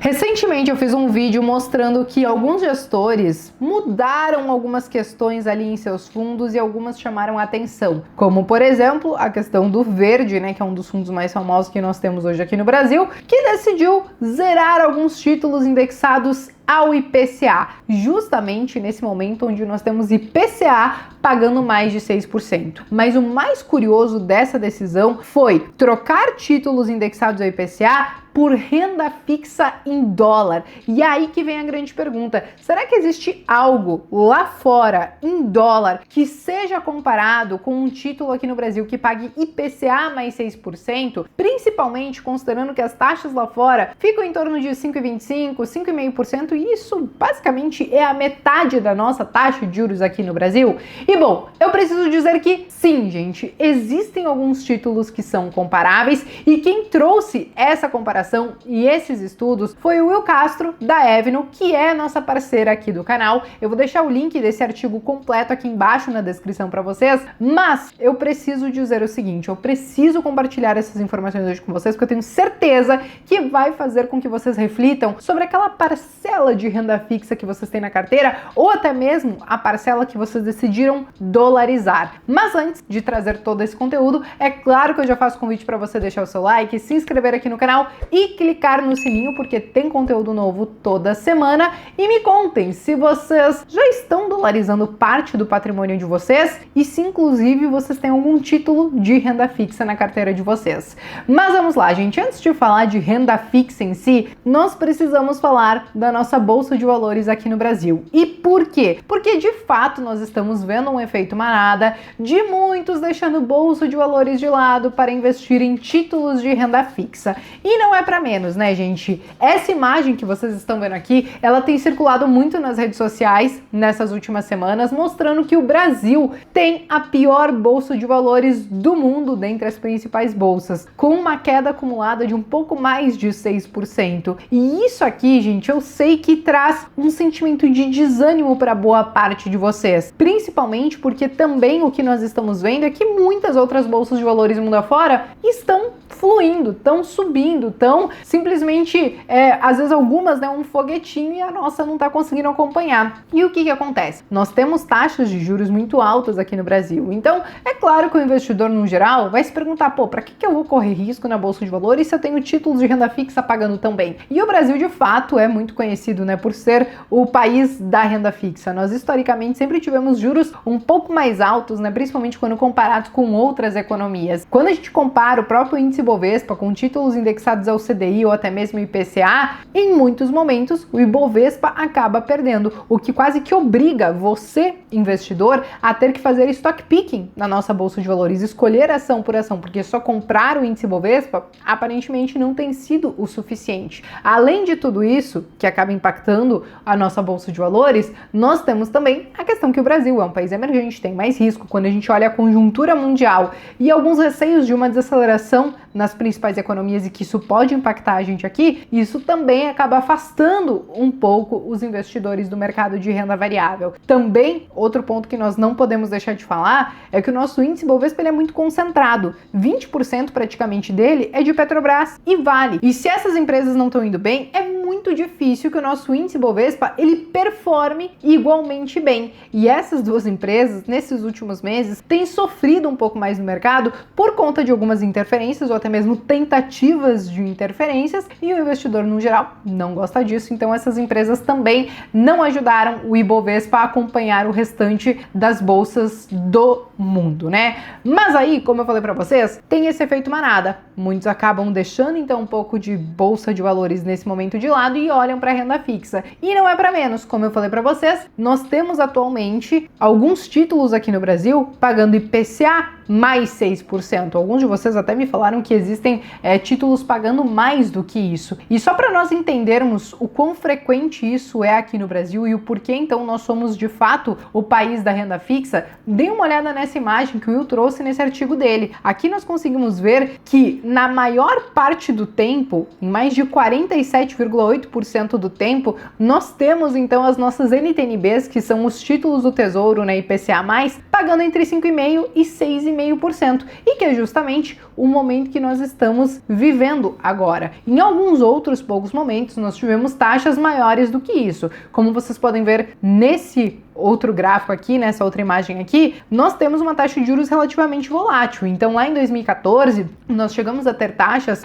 Recentemente eu fiz um vídeo mostrando que alguns gestores mudaram algumas questões ali em seus fundos e algumas chamaram a atenção, como por exemplo a questão do Verde, né, que é um dos fundos mais famosos que nós temos hoje aqui no Brasil, que decidiu zerar alguns títulos indexados ao IPCA, justamente nesse momento onde nós temos IPCA pagando mais de 6%. Mas o mais curioso dessa decisão foi trocar títulos indexados ao IPCA por renda fixa em dólar. E aí que vem a grande pergunta: será que existe algo lá fora em dólar que seja comparado com um título aqui no Brasil que pague IPCA mais 6%, principalmente considerando que as taxas lá fora ficam em torno de 5,25%, 5,5%, e isso basicamente é a metade da nossa taxa de juros aqui no Brasil? E bom, eu preciso dizer que sim, gente, existem alguns títulos que são comparáveis, e quem trouxe essa comparação e esses estudos foi o Will Castro, da Evno, que é nossa parceira aqui do canal. Eu vou deixar o link desse artigo completo aqui embaixo na descrição para vocês, mas eu preciso dizer o seguinte: eu preciso compartilhar essas informações hoje com vocês, porque eu tenho certeza que vai fazer com que vocês reflitam sobre aquela parcela de renda fixa que vocês têm na carteira, ou até mesmo a parcela que vocês decidiram dolarizar. Mas antes de trazer todo esse conteúdo, é claro que eu já faço convite para você deixar o seu like, se inscrever aqui no canal e clicar no sininho, porque tem conteúdo novo toda semana. E me contem se vocês já estão dolarizando parte do patrimônio de vocês e se inclusive vocês têm algum título de renda fixa na carteira de vocês. Mas vamos lá, gente, antes de falar de renda fixa em si, nós precisamos falar da nossa bolsa de valores aqui no Brasil. E por quê? Porque de fato nós estamos vendo um efeito manada de muitos deixando bolsa de valores de lado para investir em títulos de renda fixa. E não é para menos, né, gente? Essa imagem que vocês estão vendo aqui, ela tem circulado muito nas redes sociais nessas últimas semanas, mostrando que o Brasil tem a pior bolsa de valores do mundo dentre as principais bolsas, com uma queda acumulada de um pouco mais de 6%. E isso aqui, gente, eu sei que traz um sentimento de desânimo para boa parte de vocês, principalmente porque também o que nós estamos vendo é que muitas outras bolsas de valores mundo afora estão fluindo, estão subindo, estão simplesmente, às vezes algumas, né, um foguetinho, e a nossa não está conseguindo acompanhar. E o que acontece? Nós temos taxas de juros muito altas aqui no Brasil, então é claro que o investidor no geral vai se perguntar: pô, para que eu vou correr risco na bolsa de valores se eu tenho títulos de renda fixa pagando tão bem? E o Brasil de fato é muito conhecido, né, por ser o país da renda fixa. Nós historicamente sempre tivemos juros um pouco mais altos, né, principalmente quando comparados com outras economias. Quando a gente compara o próprio índice Ibovespa com títulos indexados ao CDI ou até mesmo IPCA, em muitos momentos o Ibovespa acaba perdendo, o que quase que obriga você, investidor, a ter que fazer stock picking na nossa bolsa de valores, escolher ação por ação, porque só comprar o índice Ibovespa aparentemente não tem sido o suficiente. Além de tudo isso, que acaba impactando a nossa bolsa de valores, nós temos também a questão que o Brasil é um país emergente, tem mais risco quando a gente olha a conjuntura mundial e alguns receios de uma desaceleração nas principais economias, e que isso pode impactar a gente aqui. Isso também acaba afastando um pouco os investidores do mercado de renda variável. Também, outro ponto que nós não podemos deixar de falar é que o nosso índice Bovespa ele é muito concentrado. 20% praticamente dele é de Petrobras e Vale. E se essas empresas não estão indo bem, é muito difícil que o nosso índice Bovespa ele performe igualmente bem. E essas duas empresas, nesses últimos meses, têm sofrido um pouco mais no mercado por conta de algumas interferências ou até mesmo tentativas de interferências, e o investidor no geral não gosta disso. Então essas empresas também não ajudaram o Ibovespa a acompanhar o restante das bolsas do mundo, né? Mas aí, como eu falei para vocês, tem esse efeito manada. Muitos acabam deixando então um pouco de bolsa de valores nesse momento de lado e olham para a renda fixa. E não é para menos, como eu falei para vocês, nós temos atualmente alguns títulos aqui no Brasil pagando IPCA mais 6%. Alguns de vocês até me falaram que existem títulos pagando mais do que isso. E só para nós entendermos o quão frequente isso é aqui no Brasil e o porquê então nós somos de fato o país da renda fixa, dê uma olhada nessa imagem que o Will trouxe nesse artigo dele. Aqui nós conseguimos ver que na maior parte do tempo, em mais de 47,8% do tempo, nós temos então as nossas NTNBs, que são os títulos do Tesouro, né, IPCA+, pagando entre 5,5% e 6,5%. 6,5%, e que é justamente o momento que nós estamos vivendo agora. Em alguns outros poucos momentos, nós tivemos taxas maiores do que isso. Como vocês podem ver nesse outro gráfico aqui, nessa outra imagem aqui, nós temos uma taxa de juros relativamente volátil. Então, lá em 2014, nós chegamos a ter taxas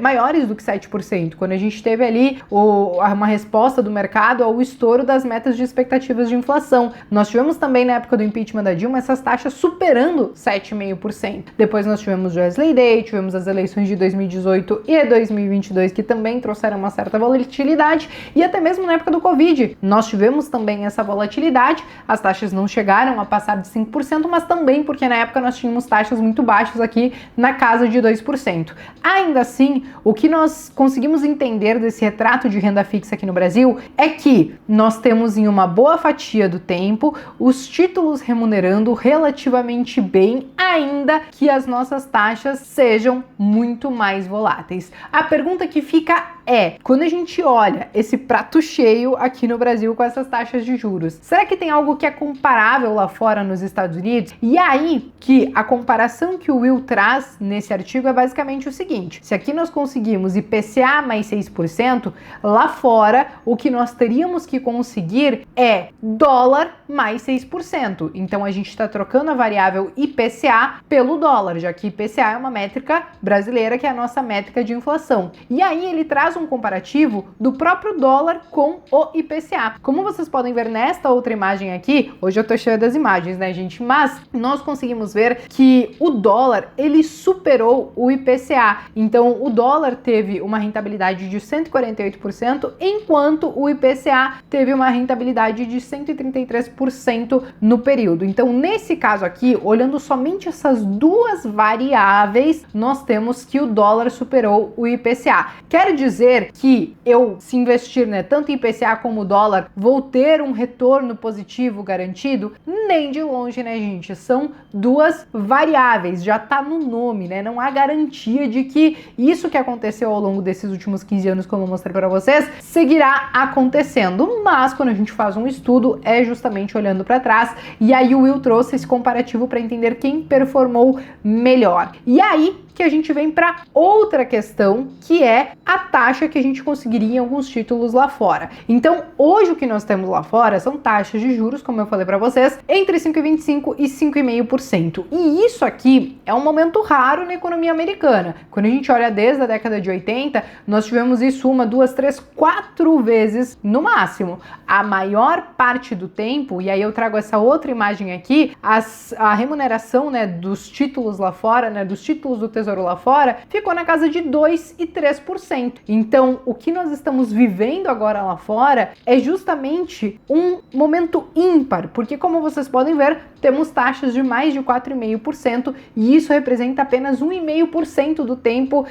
maiores do que 7%, quando a gente teve ali uma resposta do mercado ao estouro das metas de expectativas de inflação. Nós tivemos também, na época do impeachment da Dilma, essas taxas superando 7,5%. Depois nós tivemos o Wesley Day, tivemos as eleições de 2018 e 2022, que também trouxeram uma certa volatilidade, e até mesmo na época do Covid, nós tivemos também essa volatilidade. As taxas não chegaram a passar de 5%, mas também porque na época nós tínhamos taxas muito baixas aqui na casa de 2%. Ainda assim, o que nós conseguimos entender desse retrato de renda fixa aqui no Brasil é que nós temos em uma boa fatia do tempo os títulos remunerando relativamente bem, ainda que as nossas taxas sejam muito mais voláteis. A pergunta que fica é, quando a gente olha esse prato cheio aqui no Brasil com essas taxas de juros, será que tem algo que é comparável lá fora nos Estados Unidos? E aí que a comparação que o Will traz nesse artigo é basicamente o seguinte: se aqui nós conseguimos IPCA mais 6%, lá fora o que nós teríamos que conseguir é dólar mais 6%. Então a gente está trocando a variável IPCA pelo dólar, já que IPCA é uma métrica brasileira, que é a nossa métrica de inflação. E aí ele traz um comparativo do próprio dólar com o IPCA. Como vocês podem ver nesta outra imagem aqui, hoje eu tô cheia das imagens, né, gente? Mas nós conseguimos ver que o dólar, ele superou o IPCA. Então, o dólar teve uma rentabilidade de 148%, enquanto o IPCA teve uma rentabilidade de 133% no período. Então, nesse caso aqui, olhando somente essas duas variáveis, nós temos que o dólar superou o IPCA. Quer dizer que eu, se investir, né, tanto em IPCA como dólar, vou ter um retorno positivo garantido? Nem de longe, né, gente? São duas variáveis, já tá no nome, né? Não há garantia de que isso que aconteceu ao longo desses últimos 15 anos, como eu mostrei para vocês, seguirá acontecendo. Mas quando a gente faz um estudo, é justamente olhando para trás, e aí o Will trouxe esse comparativo para entender quem performou melhor. E aí que a gente vem para outra questão, que é a taxa que a gente conseguiria em alguns títulos lá fora. Então, hoje o que nós temos lá fora são taxas de juros, como eu falei para vocês, entre 5,25% e 5,5%. E isso aqui é um momento raro na economia americana. Quando a gente olha desde a década de 80, nós tivemos isso 1, 2, 3, 4 vezes no máximo. A maior parte do tempo, e aí eu trago essa outra imagem aqui, a remuneração, né, dos títulos lá fora, né, dos títulos do Tesouro lá fora, ficou na casa de 2% e 3%. Então, o que nós estamos vivendo agora lá fora é justamente um momento ímpar, porque como vocês podem ver, temos taxas de mais de 4,5% e isso representa apenas 1,5% do tempo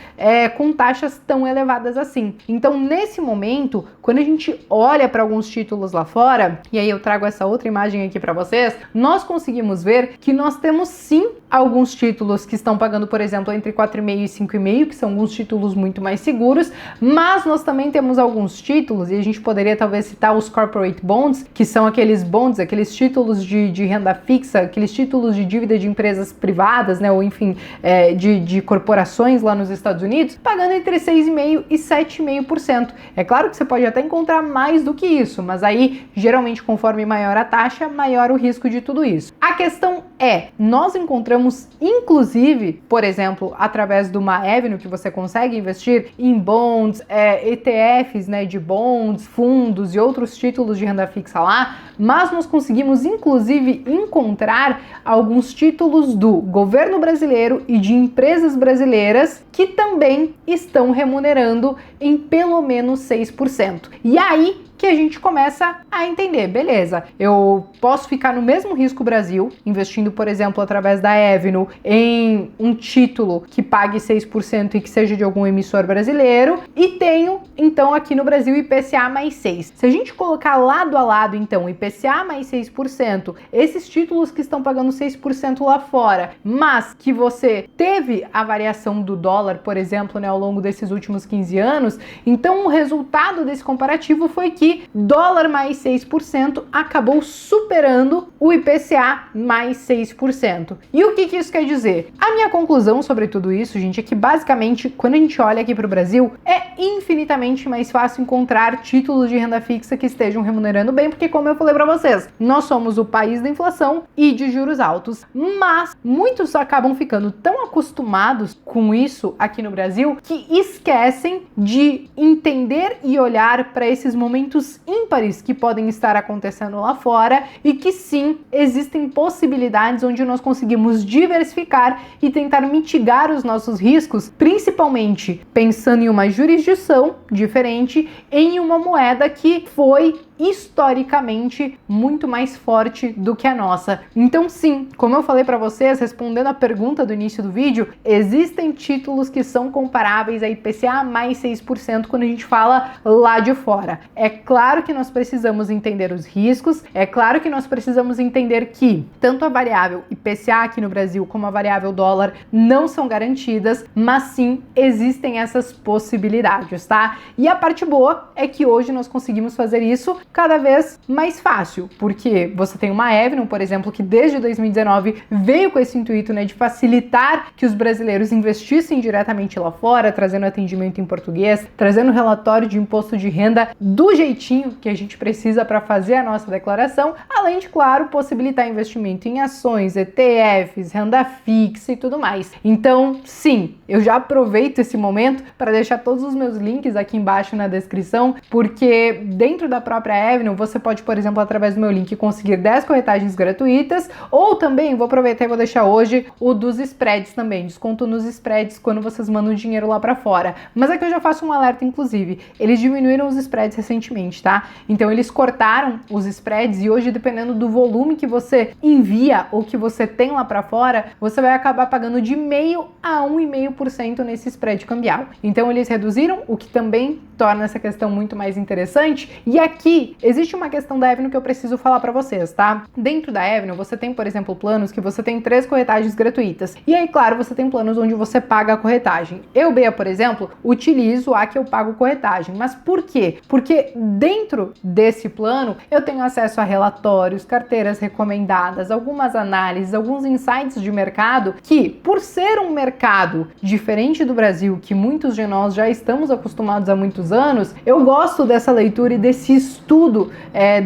com taxas tão elevadas assim. Então, nesse momento, quando a gente olha para alguns títulos lá fora, e aí eu trago essa outra imagem aqui para vocês, nós conseguimos ver que nós temos sim alguns títulos que estão pagando, por exemplo, entre 4,5% e 5,5%, que são alguns títulos muito mais seguros, mas nós também temos alguns títulos, e a gente poderia talvez citar os corporate bonds, que são aqueles bonds, aqueles títulos de renda fixa, aqueles títulos de dívida de empresas privadas, né, ou enfim, de corporações lá nos Estados Unidos, pagando entre 6,5% e 7,5%. É claro que você pode até encontrar mais do que isso, mas aí, geralmente, conforme maior a taxa, maior o risco de tudo isso. A questão é, nós encontramos, inclusive, por exemplo, através do uma avenue que você consegue investir em bonds, ETFs, né, de bonds, fundos e outros títulos de renda fixa lá, mas nós conseguimos, inclusive, encontrar alguns títulos do governo brasileiro e de empresas brasileiras que também estão remunerando em pelo menos 6%. E aí que a gente começa a entender, beleza, eu posso ficar no mesmo risco Brasil, investindo, por exemplo, através da Avenue, em um título que pague 6% e que seja de algum emissor brasileiro, e tenho, então, aqui no Brasil, IPCA mais 6%. Se a gente colocar lado a lado, então, IPCA mais 6%, esses títulos que estão pagando 6% lá fora, mas que você teve a variação do dólar, por exemplo, né, ao longo desses últimos 15 anos, então o resultado desse comparativo foi que que dólar mais 6% acabou superando o IPCA mais 6%. E o que isso quer dizer? A minha conclusão sobre tudo isso, gente, é que basicamente, quando a gente olha aqui para o Brasil, é infinitamente mais fácil encontrar títulos de renda fixa que estejam remunerando bem, porque como eu falei para vocês, nós somos o país da inflação e de juros altos, mas muitos acabam ficando tão acostumados com isso aqui no Brasil que esquecem de entender e olhar para esses momentos ímpares que podem estar acontecendo lá fora e que sim, existem possibilidades onde nós conseguimos diversificar e tentar mitigar os nossos riscos, principalmente pensando em uma jurisdição diferente, em uma moeda que foi historicamente muito mais forte do que a nossa. Então sim, como eu falei para vocês, respondendo a pergunta do início do vídeo, existem títulos que são comparáveis a IPCA mais 6% quando a gente fala lá de fora. É claro que nós precisamos entender os riscos, é claro que nós precisamos entender que tanto a variável IPCA aqui no Brasil como a variável dólar não são garantidas, mas sim existem essas possibilidades, tá? E a parte boa é que hoje nós conseguimos fazer isso cada vez mais fácil, porque você tem uma Avenue, por exemplo, que desde 2019 veio com esse intuito, né, de facilitar que os brasileiros investissem diretamente lá fora, trazendo atendimento em português, trazendo relatório de imposto de renda do jeitinho que a gente precisa para fazer a nossa declaração, além de, claro, possibilitar investimento em ações, ETFs, renda fixa e tudo mais. Então, sim, eu já aproveito esse momento para deixar todos os meus links aqui embaixo na descrição, porque dentro da própria Avenue, você pode, por exemplo, através do meu link, conseguir 10 corretagens gratuitas, ou também, vou aproveitar e vou deixar hoje o dos spreads também, desconto nos spreads quando vocês mandam dinheiro lá pra fora. Mas aqui eu já faço um alerta, inclusive, eles diminuíram os spreads recentemente, tá? Então eles cortaram os spreads e hoje, dependendo do volume que você envia ou que você tem lá pra fora, você vai acabar pagando de 0,5% a 1,5% nesse spread cambial. Então eles reduziram, o que também torna essa questão muito mais interessante. E aqui existe uma questão da Avenue que eu preciso falar para vocês, tá? Dentro da Avenue, você tem, por exemplo, planos que você tem 3 corretagens gratuitas. E aí, claro, você tem planos onde você paga a corretagem. Eu, Bea, por exemplo, utilizo a que eu pago corretagem. Mas por quê? Porque dentro desse plano, eu tenho acesso a relatórios, carteiras recomendadas, algumas análises, alguns insights de mercado que, por ser um mercado diferente do Brasil, que muitos de nós já estamos acostumados há muitos anos, eu gosto dessa leitura e desse estudo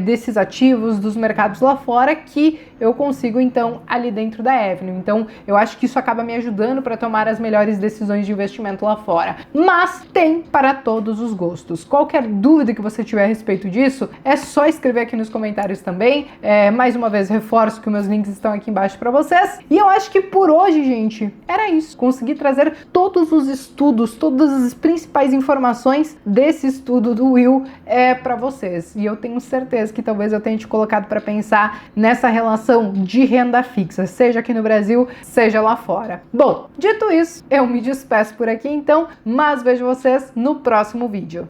desses ativos, dos mercados lá fora, que eu consigo, então, ali dentro da Avenue. Então, eu acho que isso acaba me ajudando para tomar as melhores decisões de investimento lá fora. Mas tem para todos os gostos. Qualquer dúvida que você tiver a respeito disso, é só escrever aqui nos comentários também. Mais uma vez, reforço que os meus links estão aqui embaixo para vocês. E eu acho que por hoje, gente, era isso. Consegui trazer todos os estudos, todas as principais informações desse estudo do Will para vocês. E eu tenho certeza que talvez eu tenha te colocado para pensar nessa relação de renda fixa, seja aqui no Brasil, seja lá fora. Bom, dito isso, eu me despeço por aqui então, mas vejo vocês no próximo vídeo.